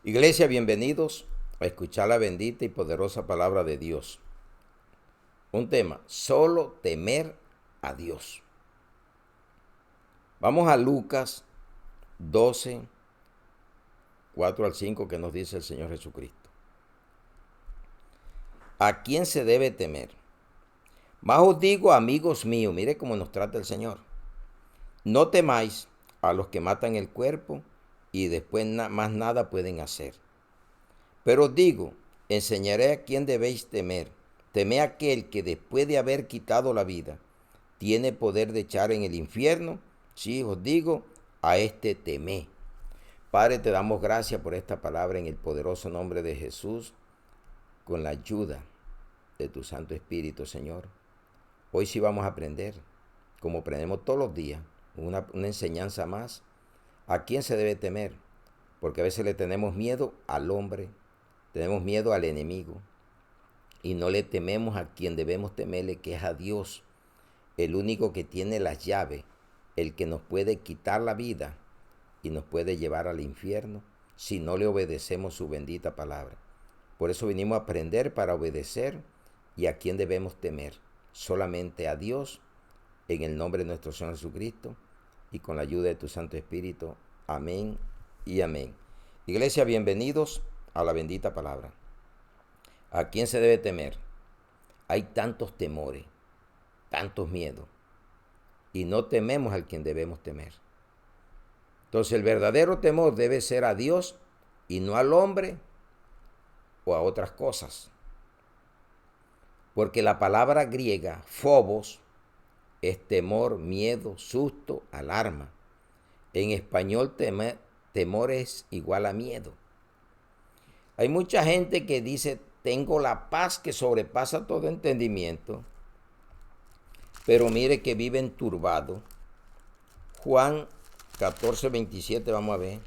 Iglesia, bienvenidos a escuchar la bendita y poderosa palabra de Dios. Un tema, solo temer a Dios. Vamos a Lucas 12, 4 al 5, que nos dice el Señor Jesucristo. ¿A quién se debe temer? Más os digo, amigos míos, mire cómo nos trata el Señor. No temáis a los que matan el cuerpo y después más nada pueden hacer. Pero os digo, enseñaré a quién debéis temer. Temed a aquel que después de haber quitado la vida, tiene poder de echar en el infierno. Sí, os digo, a este temed. Padre, te damos gracias por esta palabra en el poderoso nombre de Jesús, con la ayuda de tu Santo Espíritu, Señor. Hoy sí vamos a aprender, como aprendemos todos los días, una enseñanza más. ¿A quién se debe temer? Porque a veces le tenemos miedo al hombre, tenemos miedo al enemigo y no le tememos a quien debemos temerle, que es a Dios, el único que tiene las llaves, el que nos puede quitar la vida y nos puede llevar al infierno si no le obedecemos su bendita palabra. Por eso vinimos a aprender para obedecer. ¿Y a quién debemos temer? Solamente a Dios, en el nombre de nuestro Señor Jesucristo y con la ayuda de tu Santo Espíritu. Amén y amén. Iglesia, bienvenidos a la bendita palabra. ¿A quién se debe temer? Hay tantos temores, tantos miedos, y no tememos al quien debemos temer. Entonces el verdadero temor debe ser a Dios y no al hombre o a otras cosas. Porque la palabra griega, phobos, es temor, miedo, susto, alarma. En español, temor es igual a miedo. Hay mucha gente que dice, tengo la paz que sobrepasa todo entendimiento, pero mire que viven turbados. Juan 14, 27, vamos a ver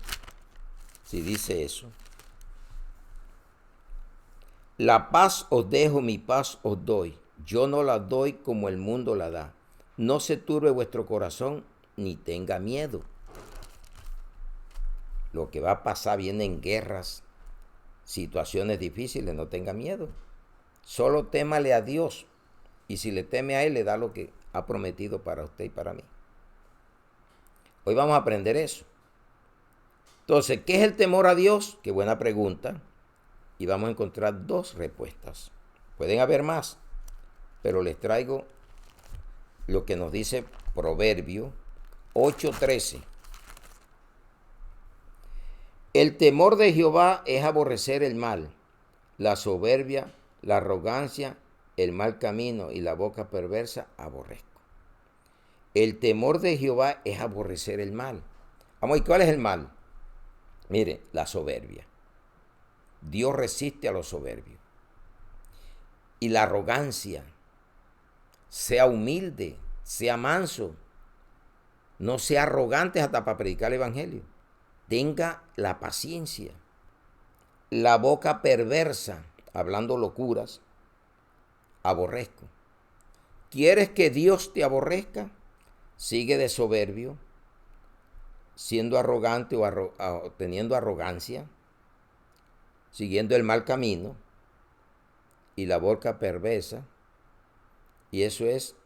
si dice eso. La paz os dejo, mi paz os doy. Yo no la doy como el mundo la da. No se turbe vuestro corazón ni tenga miedo. Lo que va a pasar, vienen guerras, situaciones difíciles, no tenga miedo. Solo témale a Dios. Y si le teme a Él, le da lo que ha prometido para usted y para mí. Hoy vamos a aprender eso. Entonces, ¿qué es el temor a Dios? Qué buena pregunta. Y vamos a encontrar dos respuestas. Pueden haber más, pero les traigo lo que nos dice Proverbio 8:13. El temor de Jehová es aborrecer el mal, la soberbia, la arrogancia, el mal camino y la boca perversa aborrezco. El temor de Jehová es aborrecer el mal. Vamos, ¿y cuál es el mal? Mire, la soberbia. Dios resiste a los soberbios. Y la arrogancia. Sea humilde, sea manso. No sea arrogante hasta para predicar el evangelio. Tenga la paciencia. La boca perversa, hablando locuras, aborrezco. ¿Quieres que Dios te aborrezca? Sigue de soberbio, siendo arrogante o teniendo arrogancia, siguiendo el mal camino y la boca perversa. Y eso es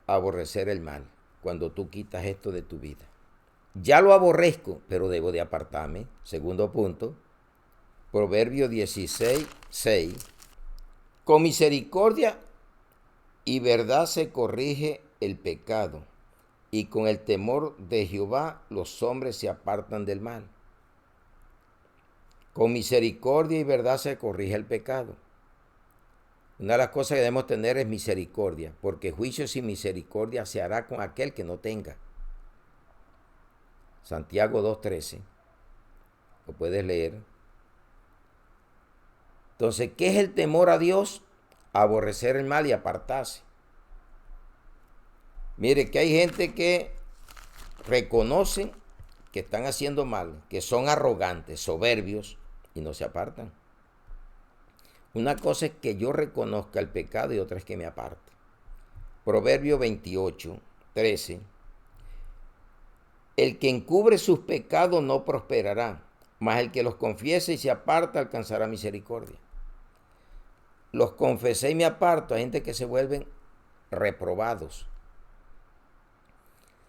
aborrecer el mal, cuando tú quitas esto de tu vida. Ya lo aborrezco, pero debo de apartarme. Segundo punto, Proverbio 16, 6. Con misericordia y verdad se corrige el pecado, y con el temor de Jehová los hombres se apartan del mal. Con misericordia y verdad se corrige el pecado. Una de las cosas que debemos tener es misericordia, porque juicio sin misericordia se hará con aquel que no tenga. Santiago 2:13. Lo puedes leer. Entonces, ¿qué es el temor a Dios? Aborrecer el mal y apartarse. Mire que hay gente que reconocen que están haciendo mal, que son arrogantes, soberbios y no se apartan. Una cosa es que yo reconozca el pecado y otra es que me aparte. Proverbio 28:13. El que encubre sus pecados no prosperará, mas el que los confiese y se aparta alcanzará misericordia. Los confesé y me aparto, hay gente que se vuelven reprobados.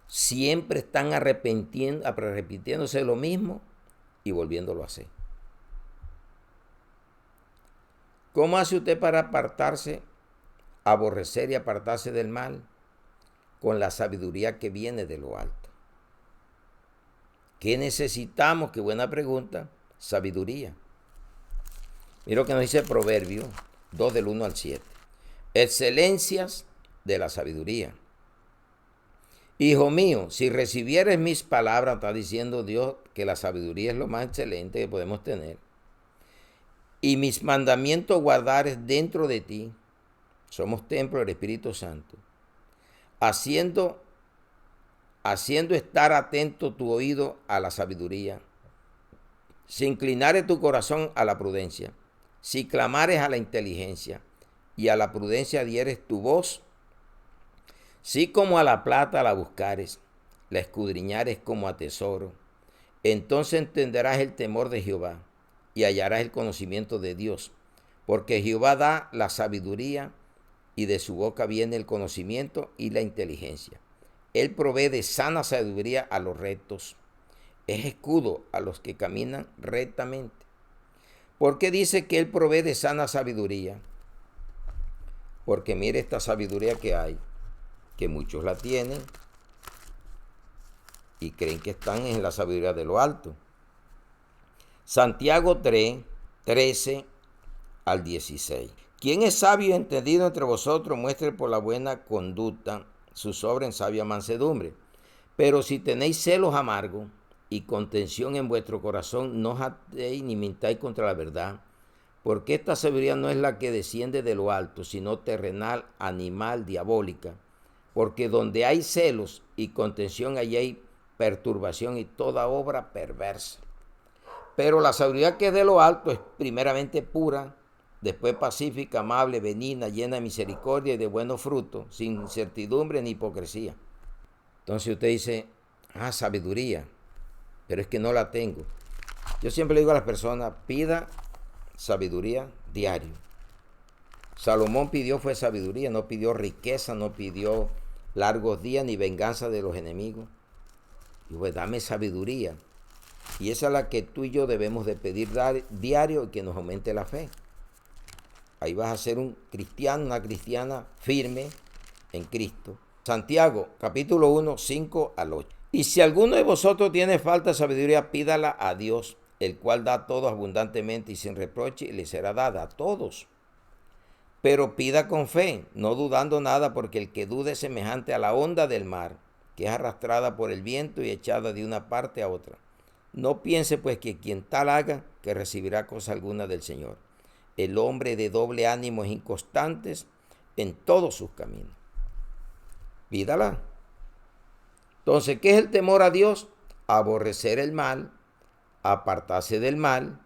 Siempre están arrepintiéndose de lo mismo y volviéndolo a hacer. ¿Cómo hace usted para apartarse, aborrecer y apartarse del mal? Con la sabiduría que viene de lo alto. ¿Qué necesitamos? Qué buena pregunta. Sabiduría. Mira lo que nos dice Proverbio 2 del 1 al 7. Excelencias de la sabiduría. Hijo mío, si recibieres mis palabras, está diciendo Dios que la sabiduría es lo más excelente que podemos tener, y mis mandamientos guardares dentro de ti, somos templo del Espíritu Santo, haciendo estar atento tu oído a la sabiduría, si inclinares tu corazón a la prudencia, si clamares a la inteligencia y a la prudencia dieres tu voz, si como a la plata la buscares, la escudriñares como a tesoro, entonces entenderás el temor de Jehová y hallarás el conocimiento de Dios, porque Jehová da la sabiduría y de su boca viene el conocimiento y la inteligencia. Él provee de sana sabiduría a los rectos, es escudo a los que caminan rectamente. ¿Por qué dice que Él provee de sana sabiduría? Porque mire esta sabiduría que hay, que muchos la tienen y creen que están en la sabiduría de lo alto. Santiago 3, 13 al 16. Quien es sabio y entendido entre vosotros, muestre por la buena conducta sus obras en sabia mansedumbre. Pero si tenéis celos amargos y contención en vuestro corazón, no jactéis ni mintáis contra la verdad, porque esta sabiduría no es la que desciende de lo alto, sino terrenal, animal, diabólica. Porque donde hay celos y contención, allí hay perturbación y toda obra perversa. Pero la sabiduría que es de lo alto es primeramente pura, después pacífica, amable, benigna, llena de misericordia y de buenos frutos, sin incertidumbre ni hipocresía. Entonces usted dice, sabiduría, pero es que no la tengo. Yo siempre le digo a las personas, pida sabiduría diario. Salomón pidió fue sabiduría, no pidió riqueza, no pidió largos días ni venganza de los enemigos. Y pues dame sabiduría. Y esa es la que tú y yo debemos de pedir diario y que nos aumente la fe. Ahí vas a ser un cristiano, una cristiana firme en Cristo. Santiago, capítulo 1, 5 al 8. Y si alguno de vosotros tiene falta de sabiduría, pídala a Dios, el cual da a todos abundantemente y sin reproche, y le será dada a todos. Pero pida con fe, no dudando nada, porque el que dude es semejante a la onda del mar, que es arrastrada por el viento y echada de una parte a otra. No piense pues que quien tal haga, que recibirá cosa alguna del Señor. El hombre de doble ánimo es inconstante en todos sus caminos. Pídala. Entonces, ¿qué es el temor a Dios? Aborrecer el mal, apartarse del mal,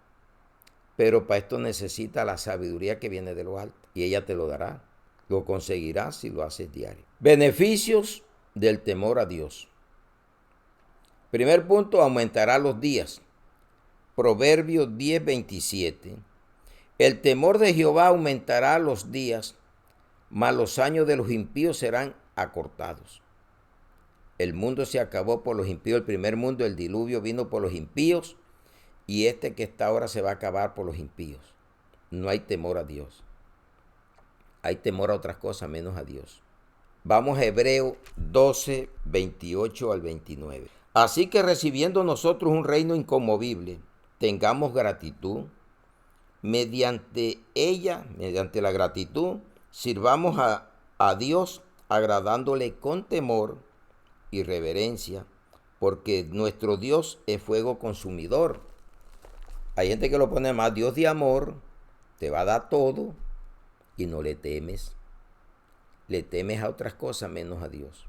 pero para esto necesita la sabiduría que viene de lo alto, y ella te lo dará. Lo conseguirás si lo haces diario. Beneficios del temor a Dios. Primer punto, aumentará los días. Proverbios 10, 27. El temor de Jehová aumentará los días, mas los años de los impíos serán acortados. El mundo se acabó por los impíos, el primer mundo, el diluvio vino por los impíos, y este que está ahora se va a acabar por los impíos. No hay temor a Dios. Hay temor a otras cosas menos a Dios. Vamos a Hebreos 12, 28 al 29. Así que recibiendo nosotros un reino inconmovible, tengamos gratitud. Mediante ella, mediante la gratitud, sirvamos a Dios agradándole con temor y reverencia, porque nuestro Dios es fuego consumidor. Hay gente que lo pone más, Dios de amor, te va a dar todo y no le temes. Le temes a otras cosas menos a Dios.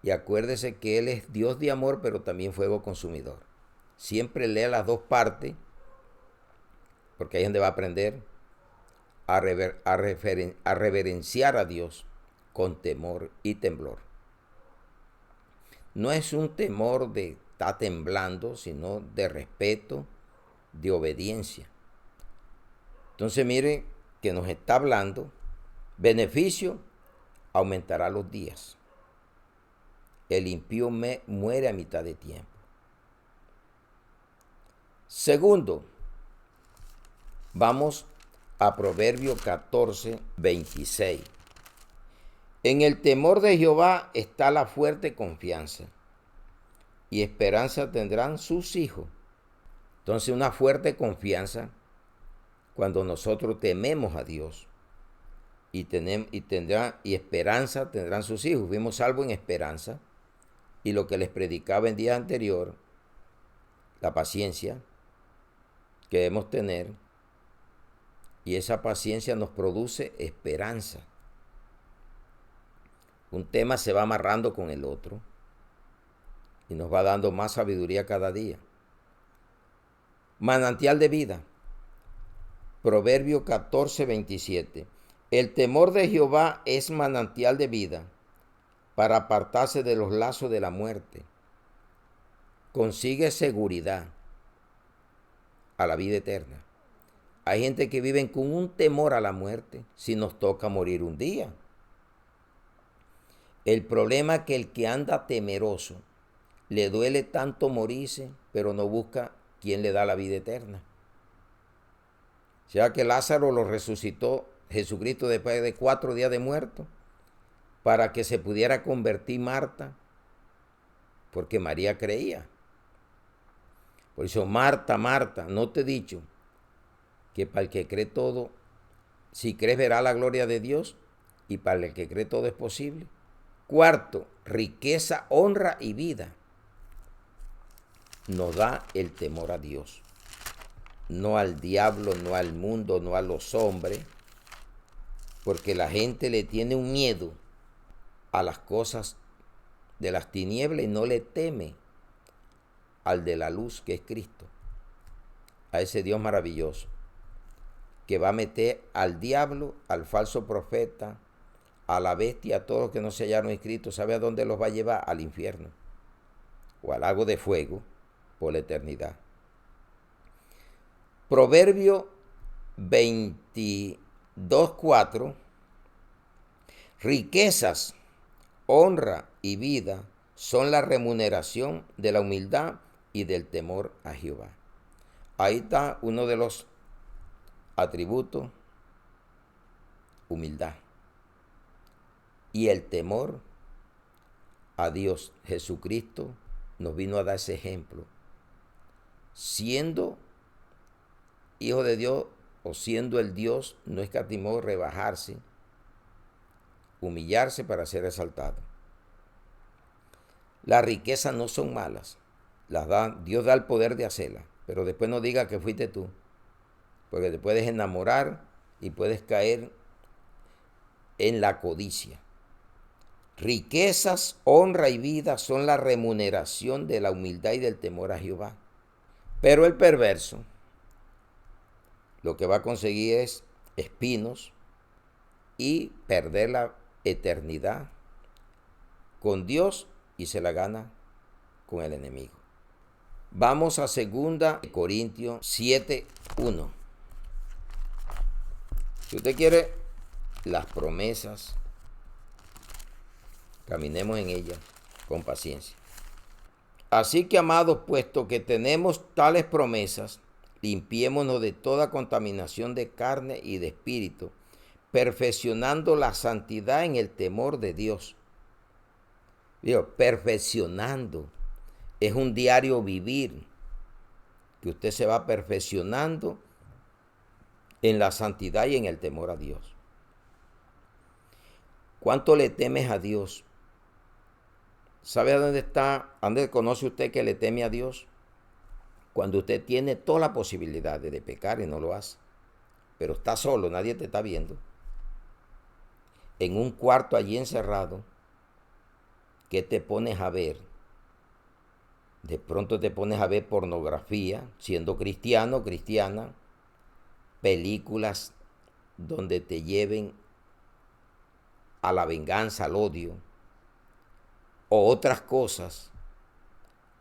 Y acuérdese que Él es Dios de amor, pero también fuego consumidor. Siempre lea las dos partes, porque ahí es donde va a aprender a reverenciar a Dios con temor y temblor. No es un temor de está temblando, sino de respeto, de obediencia. Entonces mire que nos está hablando, beneficio, aumentará los días. El impío muere a mitad de tiempo. Segundo, vamos a Proverbio 14, 26. En el temor de Jehová está la fuerte confianza, y esperanza tendrán sus hijos. Entonces, una fuerte confianza cuando nosotros tememos a Dios, y esperanza tendrán sus hijos. Fuimos salvos en esperanza, y lo que les predicaba en días anteriores, la paciencia que debemos tener, y esa paciencia nos produce esperanza. Un tema se va amarrando con el otro y nos va dando más sabiduría cada día. Manantial de vida. Proverbio 14, 27. El temor de Jehová es manantial de vida para apartarse de los lazos de la muerte. Consigue seguridad a la vida eterna. Hay gente que vive con un temor a la muerte si nos toca morir un día. El problema es que el que anda temeroso le duele tanto morirse, pero no busca quién le da la vida eterna. O sea que Lázaro lo resucitó Jesucristo después de 4 días de muerto para que se pudiera convertir Marta, porque María creía. Por eso, Marta, Marta, no te he dicho que para el que cree todo, si crees verá la gloria de Dios, y para el que cree todo es posible. Cuarto, riqueza, honra y vida. Nos da el temor a Dios, no al diablo, no al mundo, no a los hombres, porque la gente le tiene un miedo a las cosas de las tinieblas y no le teme al de la luz, que es Cristo, a ese Dios maravilloso, que va a meter al diablo, al falso profeta, a la bestia, a todos los que no se hallaron inscritos. ¿Sabe a dónde los va a llevar? Al infierno o al lago de fuego por la eternidad. Proverbio 22:4. Riquezas, honra y vida son la remuneración de la humildad y del temor a Jehová. Ahí está uno de los atributos: humildad y el temor a Dios. Jesucristo nos vino a dar ese ejemplo. Siendo hijo de Dios o siendo el Dios, no escatimó rebajarse, humillarse para ser exaltado. Las riquezas no son malas, Dios da el poder de hacerlas, pero después no diga que fuiste tú, porque te puedes enamorar y puedes caer en la codicia. Riquezas, honra y vida son la remuneración de la humildad y del temor a Jehová. Pero el perverso lo que va a conseguir es espinos y perder la eternidad con Dios y se la gana con el enemigo. Vamos a 2 Corintios 7:1. Si usted quiere las promesas, caminemos en ellas con paciencia. Así que, amados, puesto que tenemos tales promesas, limpiémonos de toda contaminación de carne y de espíritu, perfeccionando la santidad en el temor de Dios. Digo, perfeccionando. Es un diario vivir, que usted se va perfeccionando en la santidad y en el temor a Dios. ¿Cuánto le temes a Dios? ¿Sabe a dónde está? ¿A dónde conoce usted que le teme a Dios? Cuando usted tiene toda la posibilidad de pecar y no lo hace, pero está solo, nadie te está viendo, en un cuarto allí encerrado, ¿qué te pones a ver? De pronto te pones a ver pornografía, siendo cristiano, cristiana, películas donde te lleven a la venganza, al odio, o otras cosas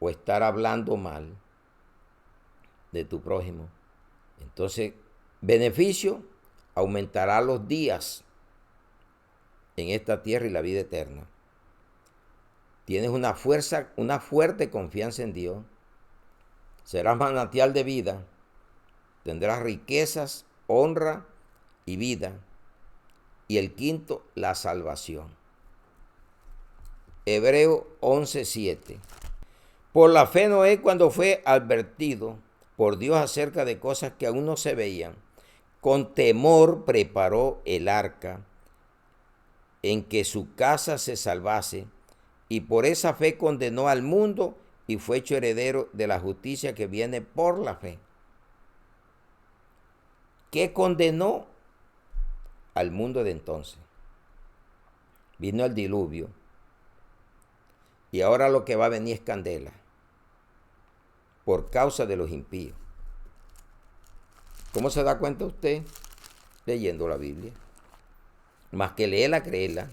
o estar hablando mal de tu prójimo. Entonces, beneficio, aumentará los días en esta tierra y la vida eterna. Tienes una fuerte confianza en Dios. Serás manantial de vida. Tendrás riquezas, honra y vida. Y el quinto, la salvación. Hebreo 11:7. Por la fe Noé, cuando fue advertido por Dios acerca de cosas que aún no se veían, con temor preparó el arca en que su casa se salvase, y por esa fe condenó al mundo y fue hecho heredero de la justicia que viene por la fe. ¿Qué condenó? Al mundo de entonces. Vino el diluvio y ahora lo que va a venir es candela por causa de los impíos. ¿Cómo se da cuenta usted? Leyendo la Biblia. Más que léela, créela.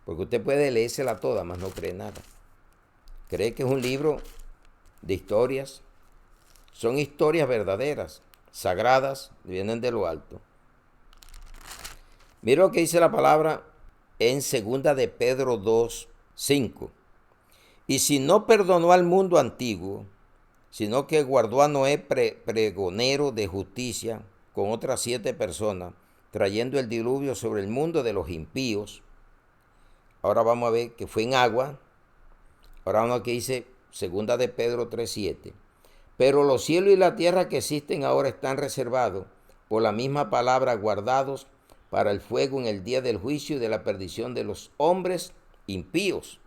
Porque usted puede leérsela toda, mas no cree nada. Cree que es un libro de historias. Son historias verdaderas, sagradas, vienen de lo alto. Mira lo que dice la palabra en 2 de Pedro 2:5. Y si no perdonó al mundo antiguo, sino que guardó a Noé pregonero de justicia con otras 7 personas, trayendo el diluvio sobre el mundo de los impíos. Ahora vamos a ver que fue en agua. Ahora vamos a ver que dice 2 de Pedro 3:7. Pero los cielos y la tierra que existen ahora están reservados por la misma palabra, guardados para el fuego en el día del juicio y de la perdición de los hombres impíos.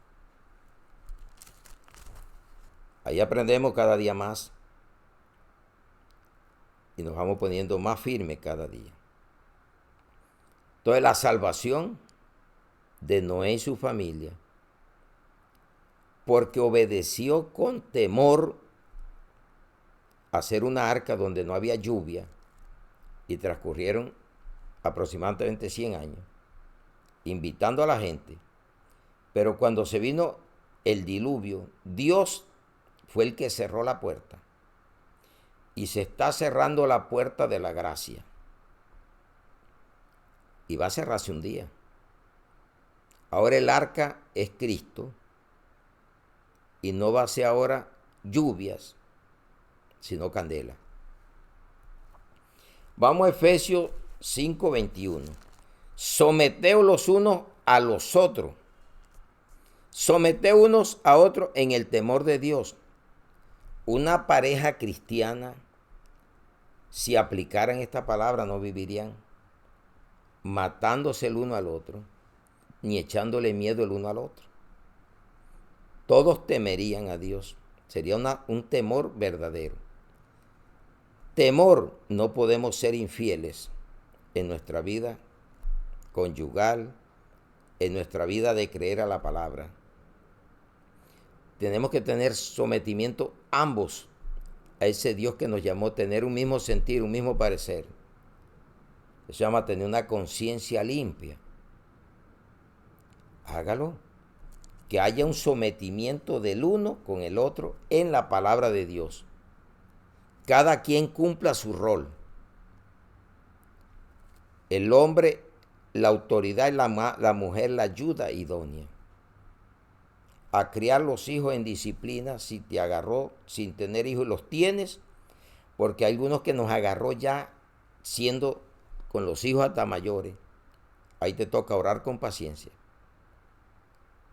Ahí aprendemos cada día más y nos vamos poniendo más firmes cada día. Entonces la salvación de Noé y su familia, porque obedeció con temor a hacer una arca donde no había lluvia, y transcurrieron aproximadamente 100 años, invitando a la gente. Pero cuando se vino el diluvio, Dios fue el que cerró la puerta. Y se está cerrando la puerta de la gracia. Y va a cerrarse un día. Ahora el arca es Cristo. Y no va a ser ahora lluvias, sino candela. Vamos a Efesios 5:21. Someteos los unos a los otros. Someteos unos a otros en el temor de Dios. Una pareja cristiana, si aplicaran esta palabra, no vivirían matándose el uno al otro, ni echándole miedo el uno al otro. Todos temerían a Dios. Sería un temor verdadero. Temor, no podemos ser infieles en nuestra vida conyugal, en nuestra vida de creer a la palabra. Tenemos que tener sometimiento ambos a ese Dios que nos llamó a tener un mismo sentir, un mismo parecer. Eso se llama tener una conciencia limpia. Hágalo. Que haya un sometimiento del uno con el otro en la palabra de Dios. Cada quien cumpla su rol. El hombre, la autoridad, y la mujer, la ayuda idónea. A criar los hijos en disciplina. Si te agarró sin tener hijos, los tienes, porque hay algunos que nos agarró ya siendo con los hijos hasta mayores. Ahí te toca orar con paciencia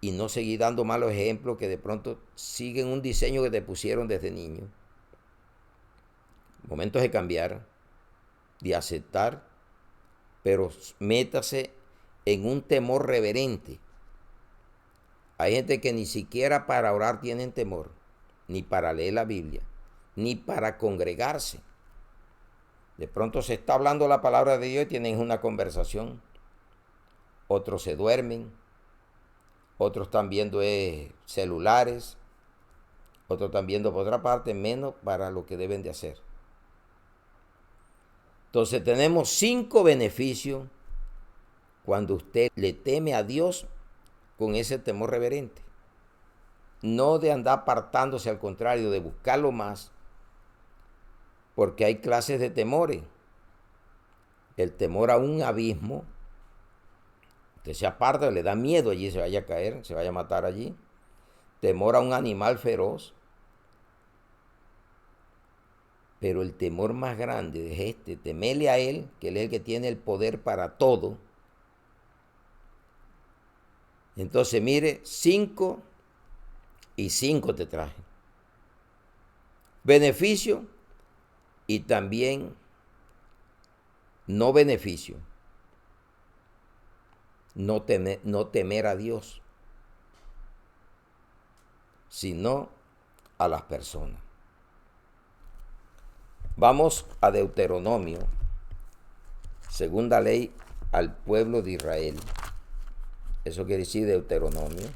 y no seguir dando malos ejemplos que de pronto siguen un diseño que te pusieron desde niño. Momentos de cambiar, de aceptar, pero métase en un temor reverente. Hay gente que ni siquiera para orar tienen temor, ni para leer la Biblia, ni para congregarse. De pronto se está hablando la palabra de Dios y tienen una conversación. Otros se duermen, otros están viendo celulares, otros están viendo por otra parte, menos para lo que deben de hacer. Entonces tenemos 5 beneficios cuando usted le teme a Dios con ese temor reverente. no de andar apartándose, al contrario, de buscarlo más, porque hay clases de temores. El temor a un abismo, usted se aparta, le da miedo allí, se vaya a caer, se vaya a matar allí. Temor a un animal feroz. Pero el temor más grande es temerle a Él, que Él es el que tiene el poder para todo. Entonces, mire, 5 y 5 te traje. Beneficio y también no beneficio. No temer a Dios, sino a las personas. Vamos a Deuteronomio, segunda ley al pueblo de Israel. Eso quiere decir Deuteronomio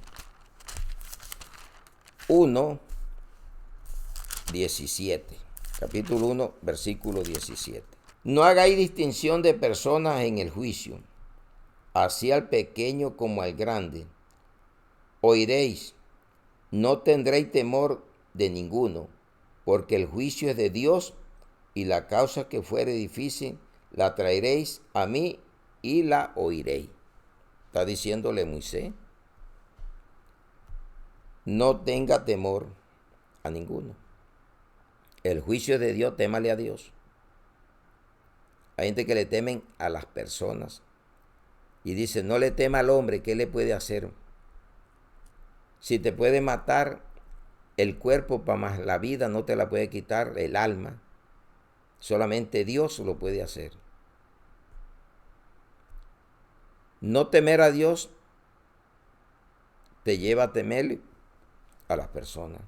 1:17. Capítulo 1, versículo 17. No hagáis distinción de personas en el juicio, así al pequeño como al grande. Oiréis, no tendréis temor de ninguno, porque el juicio es de Dios, y la causa que fuere difícil la traeréis a mí y la oiréis. Está diciéndole Moisés, no tenga temor a ninguno. El juicio es de Dios, témale a Dios. Hay gente que le temen a las personas y dice, no le tema al hombre, ¿qué le puede hacer? Si te puede matar el cuerpo, para más la vida no te la puede quitar el alma. Solamente Dios lo puede hacer. No temer a Dios te lleva a temer a las personas,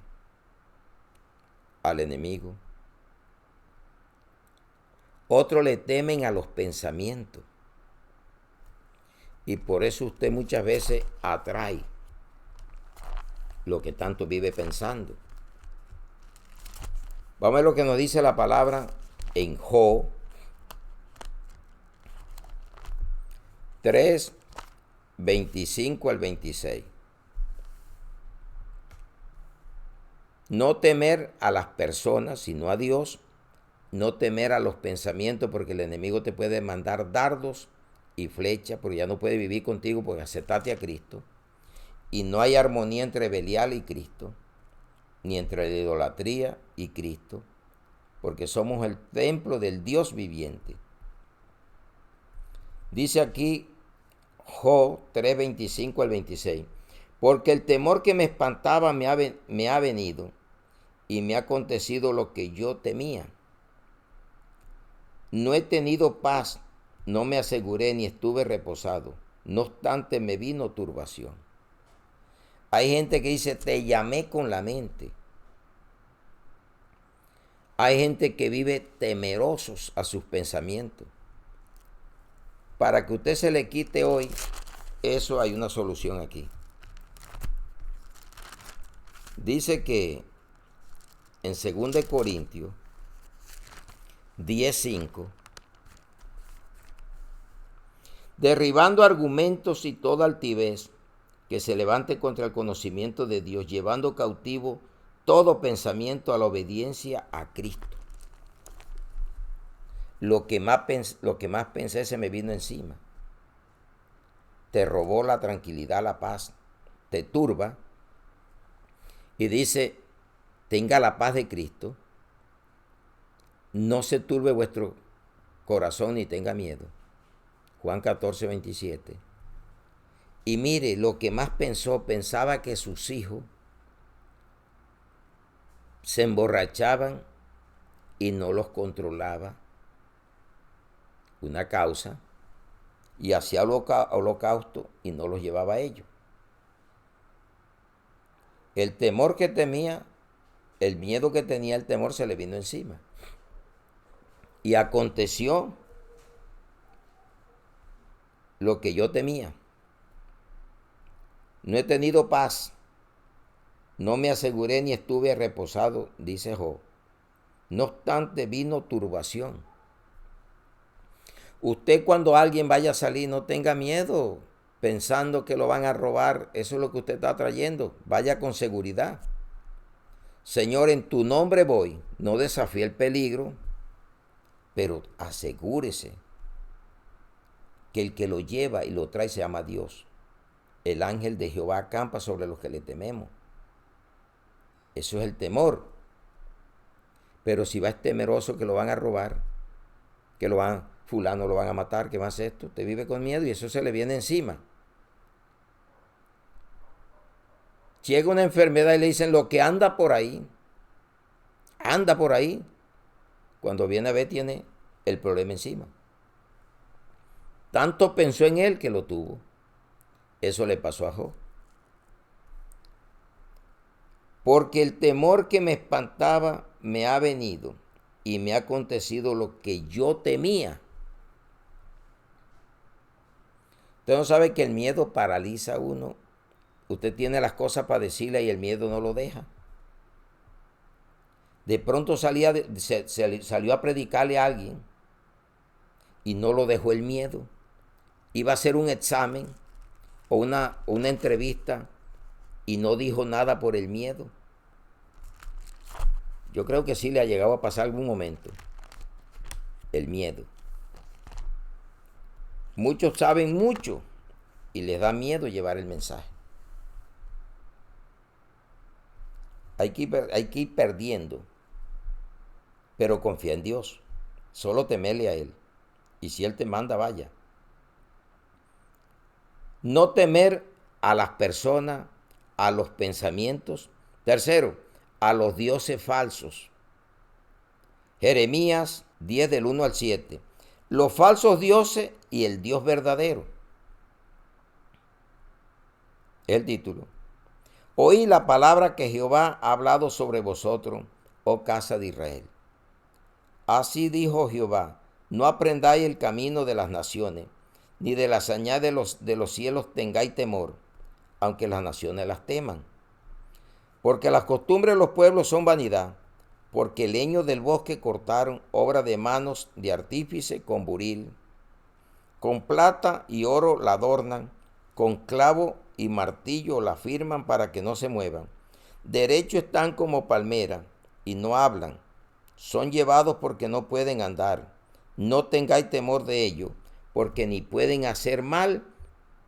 al enemigo. Otros le temen a los pensamientos. Y por eso usted muchas veces atrae lo que tanto vive pensando. Vamos a ver lo que nos dice la palabra en Job 3:25 al 26. No temer a las personas, sino a Dios. No temer a los pensamientos, porque el enemigo te puede mandar dardos y flechas, porque ya no puede vivir contigo, porque aceptaste a Cristo. Y no hay armonía entre Belial y Cristo, ni entre la idolatría y Cristo, porque somos el templo del Dios viviente. Dice aquí Job 3:25 al 26, porque el temor que me espantaba me ha venido, y me ha acontecido lo que yo temía. No he tenido paz, no me aseguré ni estuve reposado. No obstante me vino turbación. Hay gente que dice, te llamé con la mente. Hay gente que vive temerosos a sus pensamientos. Para que usted se le quite hoy, eso hay una solución aquí. Dice que en 2 Corintios 10:5, derribando argumentos y toda altivez que se levante contra el conocimiento de Dios, llevando cautivo todo pensamiento a la obediencia a Cristo. Lo que más pensé se me vino encima. Te robó la tranquilidad, la paz, te turba. Y dice, tenga la paz de Cristo, no se turbe vuestro corazón ni tenga miedo. Juan 14:27. Y mire, lo que más pensaba que sus hijos se emborrachaban y no los controlaba. Una causa. Y hacía holocausto y no los llevaba a ellos. El temor que temía, el miedo que tenía, el temor se le vino encima. Y aconteció lo que yo temía. No he tenido paz, no me aseguré ni estuve reposado, dice Job. No obstante vino turbación. Usted cuando alguien vaya a salir no tenga miedo. pensando que lo van a robar, eso es lo que usted está trayendo. Vaya con seguridad. Señor, en tu nombre voy. No desafíe el peligro, pero asegúrese que el que lo lleva y lo trae se llama Dios. El ángel de Jehová acampa sobre los que le tememos. Eso es el temor. Pero si vas temeroso que lo van a robar, que fulano lo van a matar, que va a hacer esto, te vive con miedo y eso se le viene encima. Llega una enfermedad y le dicen lo que anda por ahí. Cuando viene a ver tiene el problema encima. Tanto pensó en él que lo tuvo. Eso le pasó a Job. Porque el temor que me espantaba me ha venido y me ha acontecido lo que yo temía. Usted no sabe que el miedo paraliza a uno. Usted tiene las cosas para decirle y el miedo no lo deja. De pronto salió a predicarle a alguien y no lo dejó el miedo. Iba a hacer un examen o una entrevista y no dijo nada por el miedo. Yo creo que sí le ha llegado a pasar algún momento. El miedo. Muchos saben mucho y les da miedo llevar el mensaje. Hay que ir perdiendo, pero confía en Dios. Solo temele a Él. Y si Él te manda, vaya. No temer a las personas, a los pensamientos. Tercero, a los dioses falsos. Jeremías 10 del 1 al 7. Los falsos dioses y el Dios verdadero. El título. Oí la palabra que Jehová ha hablado sobre vosotros, oh casa de Israel. Así dijo Jehová, no aprendáis el camino de las naciones, ni de la señal de los cielos tengáis temor, aunque las naciones las teman. Porque las costumbres de los pueblos son vanidad, porque el leño del bosque cortaron, obra de manos de artífice con buril. Con plata y oro la adornan, con clavo y martillo la firman para que no se muevan. Derecho están como palmera y no hablan. Son llevados porque no pueden andar. No tengáis temor de ellos, porque ni pueden hacer mal,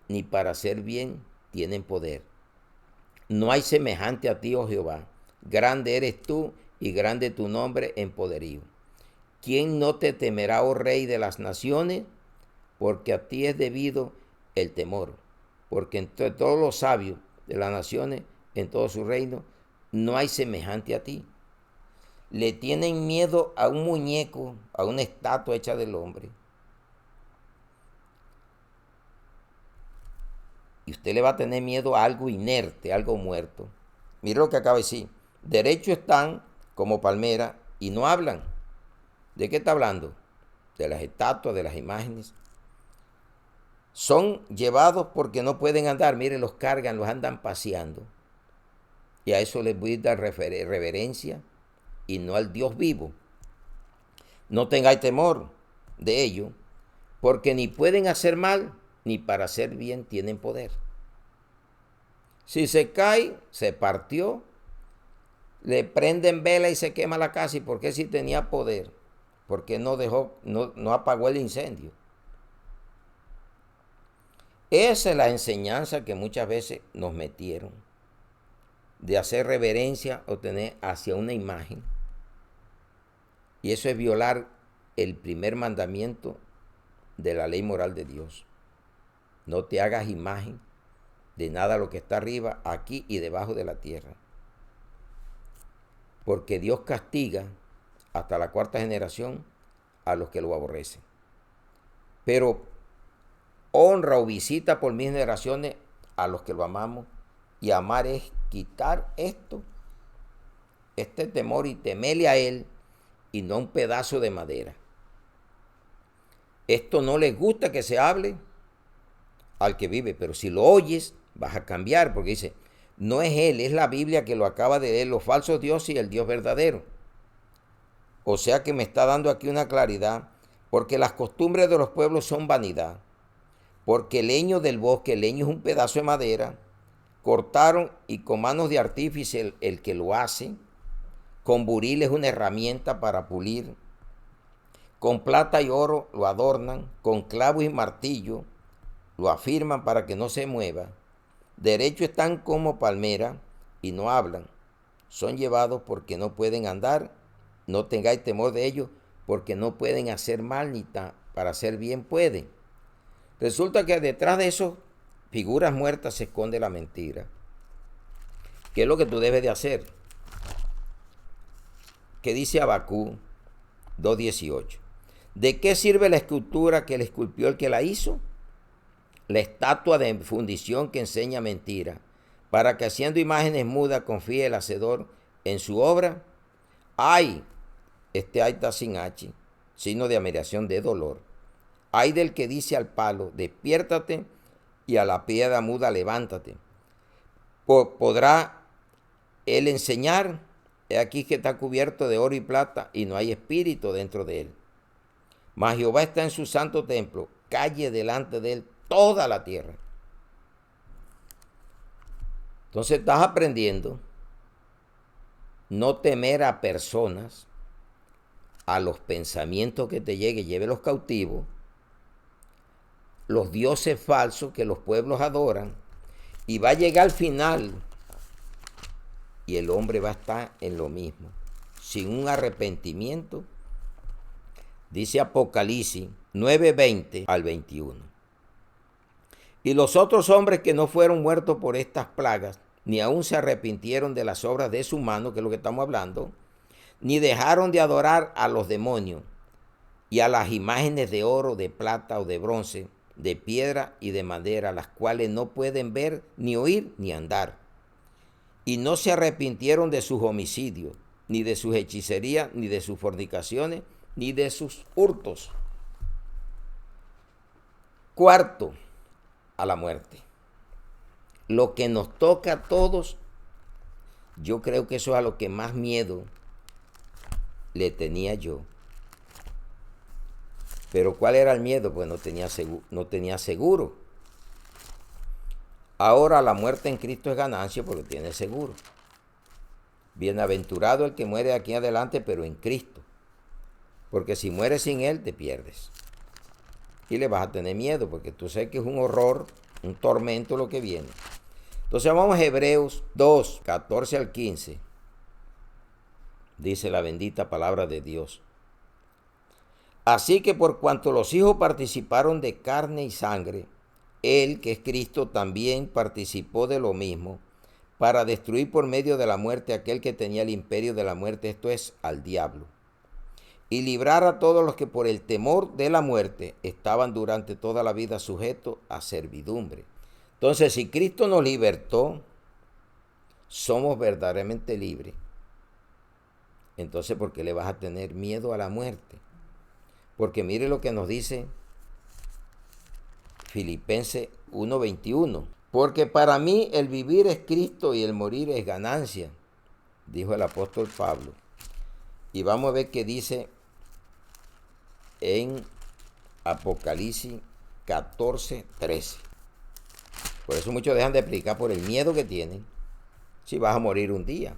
ni para hacer bien tienen poder. No hay semejante a ti, oh Jehová. Grande eres tú y grande tu nombre en poderío. ¿Quién no te temerá, oh Rey de las naciones? Porque a ti es debido el temor. Porque entre todos los sabios de las naciones, en todo su reino, no hay semejante a ti. Le tienen miedo a un muñeco, a una estatua hecha del hombre. Y usted le va a tener miedo a algo inerte, algo muerto. Mire lo que acaba de decir. Derecho están como palmera y no hablan. ¿De qué está hablando? De las estatuas, de las imágenes. Son llevados porque no pueden andar. Mire, los cargan, los andan paseando. Y a eso les voy a dar reverencia y no al Dios vivo. No tengáis temor de ello, porque ni pueden hacer mal, ni para hacer bien tienen poder. Si se cae, se partió, le prenden vela y se quema la casa. ¿Y por qué si tenía poder? Porque no apagó el incendio. Esa es la enseñanza que muchas veces nos metieron, de hacer reverencia o tener hacia una imagen. Y eso es violar el primer mandamiento de la ley moral de Dios. No te hagas imagen de nada lo que está arriba, aquí y debajo de la tierra. Porque Dios castiga hasta la cuarta generación a los que lo aborrecen. Pero honra o visita por mis generaciones a los que lo amamos. Y amar es quitar este temor y temerle a Él y no un pedazo de madera. Esto no les gusta que se hable al que vive, pero si lo oyes vas a cambiar, porque dice, no es Él, es la Biblia que lo acaba de leer, los falsos dioses y el Dios verdadero. O sea que me está dando aquí una claridad, porque las costumbres de los pueblos son vanidad, porque leño del bosque, el leño es un pedazo de madera, cortaron y con manos de artífice el que lo hace, con buril es una herramienta para pulir, con plata y oro lo adornan, con clavos y martillo lo afirman para que no se mueva. Derecho están como palmera y no hablan. Son llevados porque no pueden andar. No tengáis temor de ellos porque no pueden hacer mal ni para hacer bien pueden. Resulta que detrás de esas figuras muertas se esconde la mentira. ¿Qué es lo que tú debes de hacer? ¿Qué dice Abacú 2:18? ¿De qué sirve la escultura que le esculpió el que la hizo? La estatua de fundición que enseña mentira, para que haciendo imágenes mudas confíe el hacedor en su obra. Ay, este ay está sin H, signo de admiración de dolor. Ay del que dice al palo, despiértate, y a la piedra muda, levántate. ¿Podrá él enseñar? He aquí que está cubierto de oro y plata, y no hay espíritu dentro de él. Mas Jehová está en su santo templo, calle delante de él toda la tierra. Entonces estás aprendiendo no temer a personas, a los pensamientos que te lleguen, llévelos cautivos, los dioses falsos que los pueblos adoran, y va a llegar al final y el hombre va a estar en lo mismo, sin un arrepentimiento. Dice Apocalipsis 9:20 al 21. Y los otros hombres que no fueron muertos por estas plagas, ni aún se arrepintieron de las obras de su mano, que es lo que estamos hablando, ni dejaron de adorar a los demonios y a las imágenes de oro, de plata o de bronce, de piedra y de madera, las cuales no pueden ver, ni oír, ni andar. Y no se arrepintieron de sus homicidios, ni de sus hechicerías, ni de sus fornicaciones, ni de sus hurtos. Cuarto, a la muerte. Lo que nos toca a todos, yo creo que eso es a lo que más miedo le tenía yo. Pero ¿cuál era el miedo? Pues no tenía seguro. Ahora la muerte en Cristo es ganancia porque tiene seguro. Bienaventurado el que muere de aquí en adelante, pero en Cristo. Porque si mueres sin Él, te pierdes. Y le vas a tener miedo, porque tú sabes que es un horror, un tormento lo que viene. Entonces vamos a Hebreos 2, 14 al 15. Dice la bendita palabra de Dios. Así que por cuanto los hijos participaron de carne y sangre, Él, que es Cristo, también participó de lo mismo, para destruir por medio de la muerte aquel que tenía el imperio de la muerte, esto es, al diablo, y librar a todos los que por el temor de la muerte estaban durante toda la vida sujetos a servidumbre. Entonces, si Cristo nos libertó, somos verdaderamente libres. Entonces, ¿por qué le vas a tener miedo a la muerte? Porque mire lo que nos dice Filipenses 1:21. Porque para mí el vivir es Cristo y el morir es ganancia, dijo el apóstol Pablo. Y vamos a ver qué dice en Apocalipsis 14:13. Por eso muchos dejan de predicar por el miedo que tienen. Si vas a morir un día,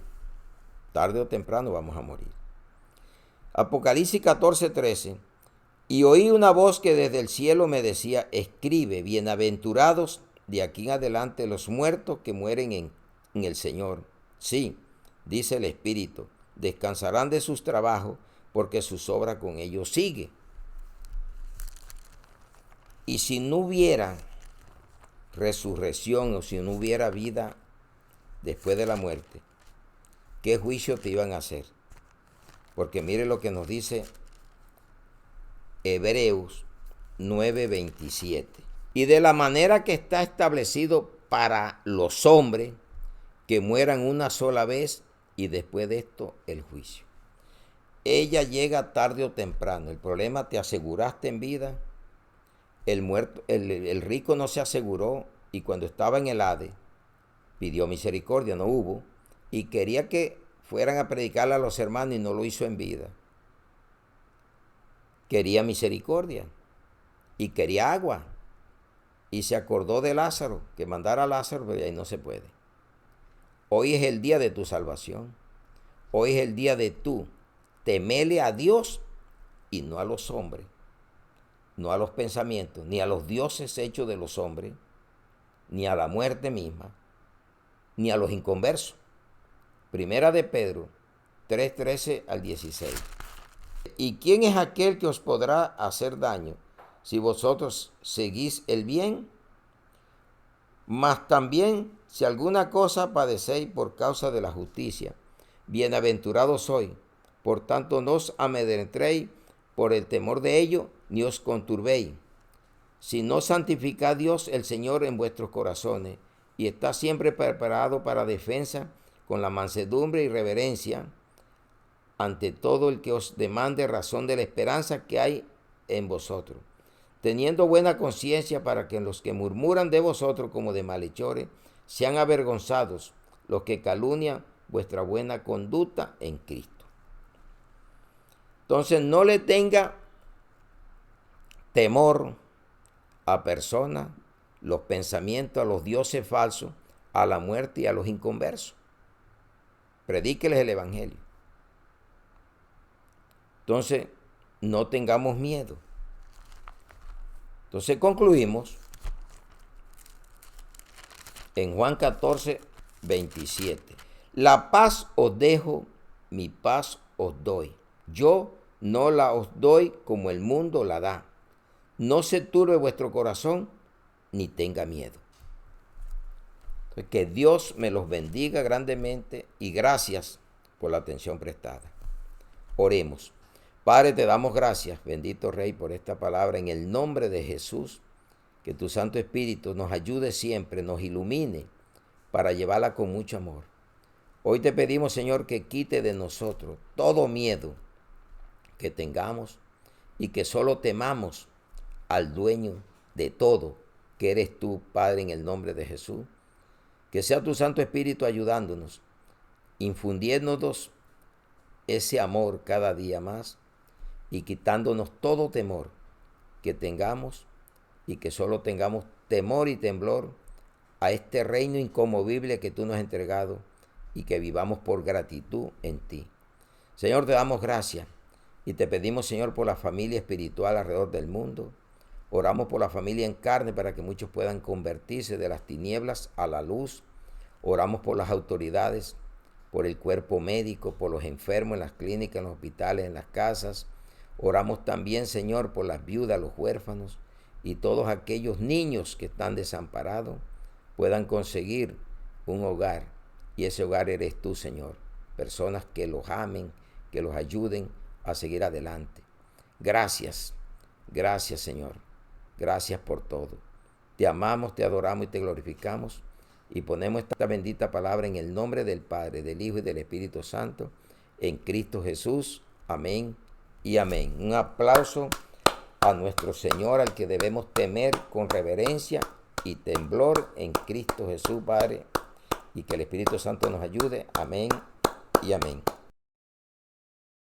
tarde o temprano vamos a morir. Apocalipsis 14:13. Y oí una voz que desde el cielo me decía, escribe, bienaventurados de aquí en adelante los muertos que mueren en el Señor. Sí, dice el Espíritu, descansarán de sus trabajos porque sus obras con ellos sigue. Y si no hubiera resurrección o si no hubiera vida después de la muerte, ¿qué juicio te iban a hacer? Porque mire lo que nos dice Hebreos 9:27. Y de la manera que está establecido para los hombres que mueran una sola vez y después de esto el juicio. Ella llega tarde o temprano. El problema, te aseguraste en vida. El rico no se aseguró y cuando estaba en el Hades pidió misericordia, no hubo, y quería que fueran a predicarle a los hermanos y no lo hizo en vida. Quería misericordia y quería agua. y se acordó de Lázaro, que mandara a Lázaro, pero ahí no se puede. Hoy es el día de tu salvación. Hoy es el día de tú temele a Dios y no a los hombres, no a los pensamientos, ni a los dioses hechos de los hombres, ni a la muerte misma, ni a los inconversos. Primera de Pedro 3:13 al 16. ¿Y quién es aquel que os podrá hacer daño si vosotros seguís el bien? Mas también si alguna cosa padecéis por causa de la justicia, bienaventurados sois. Por tanto, no os amedrentéis por el temor de ello, ni os conturbéis, sino santificad a Dios el Señor en vuestros corazones, y está siempre preparado para defensa con la mansedumbre y reverencia ante todo el que os demande razón de la esperanza que hay en vosotros, teniendo buena conciencia, para que los que murmuran de vosotros como de malhechores sean avergonzados los que calumnian vuestra buena conducta en Cristo. Entonces no le tenga temor a personas, los pensamientos, a los dioses falsos, a la muerte y a los inconversos. Predíqueles el evangelio. Entonces, no tengamos miedo. Entonces concluimos en Juan 14:27. La paz os dejo, mi paz os doy. Yo no la os doy como el mundo la da. No se turbe vuestro corazón, ni tenga miedo. Entonces, que Dios me los bendiga grandemente y gracias por la atención prestada. Oremos. Padre, te damos gracias, bendito Rey, por esta palabra en el nombre de Jesús. Que tu Santo Espíritu nos ayude siempre, nos ilumine para llevarla con mucho amor. Hoy te pedimos, Señor, que quite de nosotros todo miedo que tengamos y que solo temamos al dueño de todo, que eres tú, Padre, en el nombre de Jesús. Que sea tu Santo Espíritu ayudándonos, infundiéndonos ese amor cada día más y quitándonos todo temor que tengamos, y que solo tengamos temor y temblor a este reino inconmovible que tú nos has entregado, y que vivamos por gratitud en ti. Señor, te damos gracias y te pedimos, Señor, por la familia espiritual alrededor del mundo. Oramos por la familia en carne para que muchos puedan convertirse de las tinieblas a la luz. Oramos por las autoridades, por el cuerpo médico, por los enfermos en las clínicas, en los hospitales, en las casas. Oramos también, Señor, por las viudas, los huérfanos y todos aquellos niños que están desamparados puedan conseguir un hogar. Y ese hogar eres tú, Señor. Personas que los amen, que los ayuden a seguir adelante. Gracias, gracias, Señor. Gracias por todo. Te amamos, te adoramos y te glorificamos. Y ponemos esta bendita palabra en el nombre del Padre, del Hijo y del Espíritu Santo, en Cristo Jesús. Amén y amén. Un aplauso a nuestro Señor, al que debemos temer con reverencia y temblor en Cristo Jesús, Padre. Y que el Espíritu Santo nos ayude. Amén y amén.